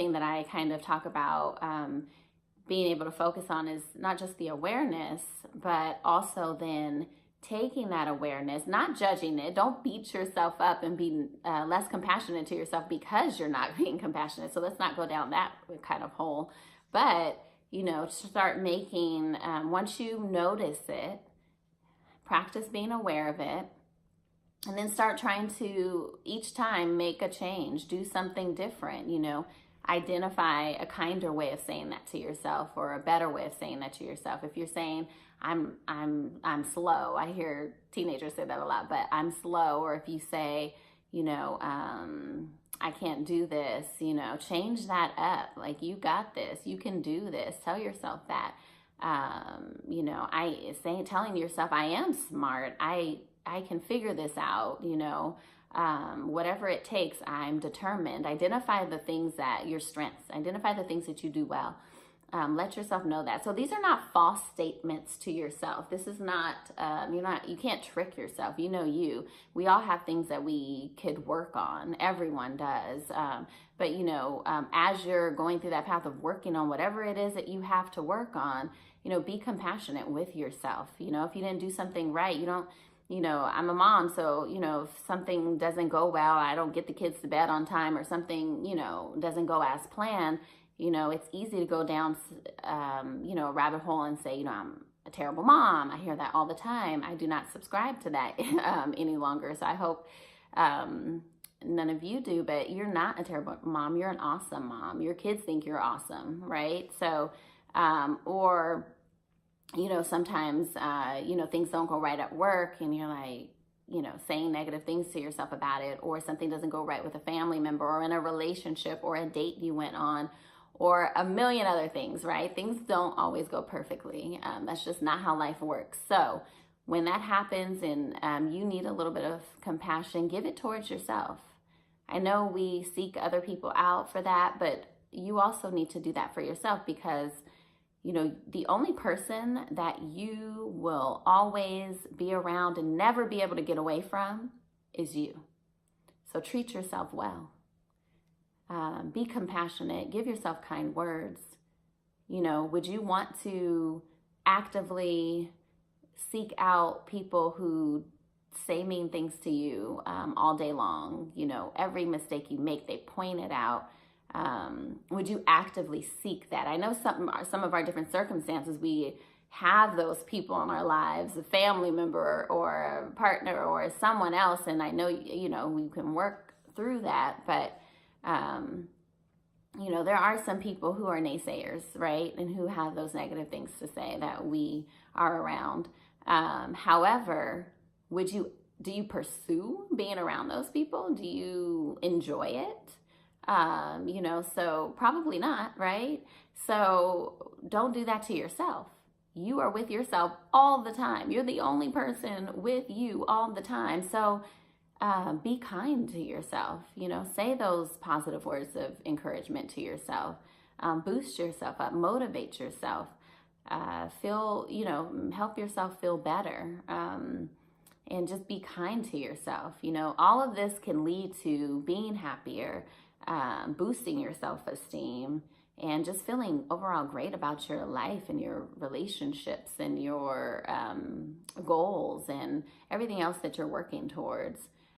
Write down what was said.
thing that I kind of talk about being able to focus on is not just the awareness, but also then taking that awareness, not judging it. Don't beat yourself up and be less compassionate to yourself because you're not being compassionate. So let's not go down that kind of hole. But, you know, start making, once you notice it, practice being aware of it, and then start trying to each time make a change, do something different, you know, identify a kinder way of saying that to yourself or a better way of saying that to yourself. If you're saying, I'm slow. I hear teenagers say that a lot, but I'm slow. Or if you say, you know, I can't do this, you know, change that up. Like, you got this, you can do this. Tell yourself that. You know, telling yourself, I am smart. I can figure this out, you know, whatever it takes, I'm determined. Identify the things that your strengths, identify the things that you do well. Let yourself know that. So these are not false statements to yourself. This is not, you can't trick yourself. You know you. We all have things that we could work on. Everyone does. But, you know, as you're going through that path of working on whatever it is that you have to work on, you know, be compassionate with yourself. You know, if you didn't do something right, you know, I'm a mom, so, you know, if something doesn't go well, I don't get the kids to bed on time, or something, you know, doesn't go as planned, you know, it's easy to go down, you know, a rabbit hole and say, you know, I'm a terrible mom. I hear that all the time. I do not subscribe to that any longer. So I hope none of you do, but you're not a terrible mom. You're an awesome mom. Your kids think you're awesome, right? So, or, you know, sometimes, you know, things don't go right at work and you're like, you know, saying negative things to yourself about it, or something doesn't go right with a family member or in a relationship or a date you went on, or a million other things, right? Things don't always go perfectly. That's just not how life works. So when that happens and you need a little bit of compassion, give it towards yourself. I know we seek other people out for that, but you also need to do that for yourself, because you know, the only person that you will always be around and never be able to get away from is you. So treat yourself well. Be compassionate. Give yourself kind words. You know, would you want to actively seek out people who say mean things to you all day long? You know, every mistake you make, they point it out. Would you actively seek that? I know some of our different circumstances, we have those people in our lives, a family member or a partner or someone else, and I know, you know, we can work through that, but, you know, there are some people who are naysayers, right, and who have those negative things to say that we are around. However, do you pursue being around those people? Do you enjoy it? You know, so probably not, right? So don't do that to yourself. You are with yourself all the time. You're the only person with you all the time. So be kind to yourself, you know, say those positive words of encouragement to yourself, boost yourself up, motivate yourself, you know, help yourself feel better. And just be kind to yourself. You know, all of this can lead to being happier, boosting your self-esteem, and just feeling overall great about your life and your relationships and your goals and everything else that you're working towards.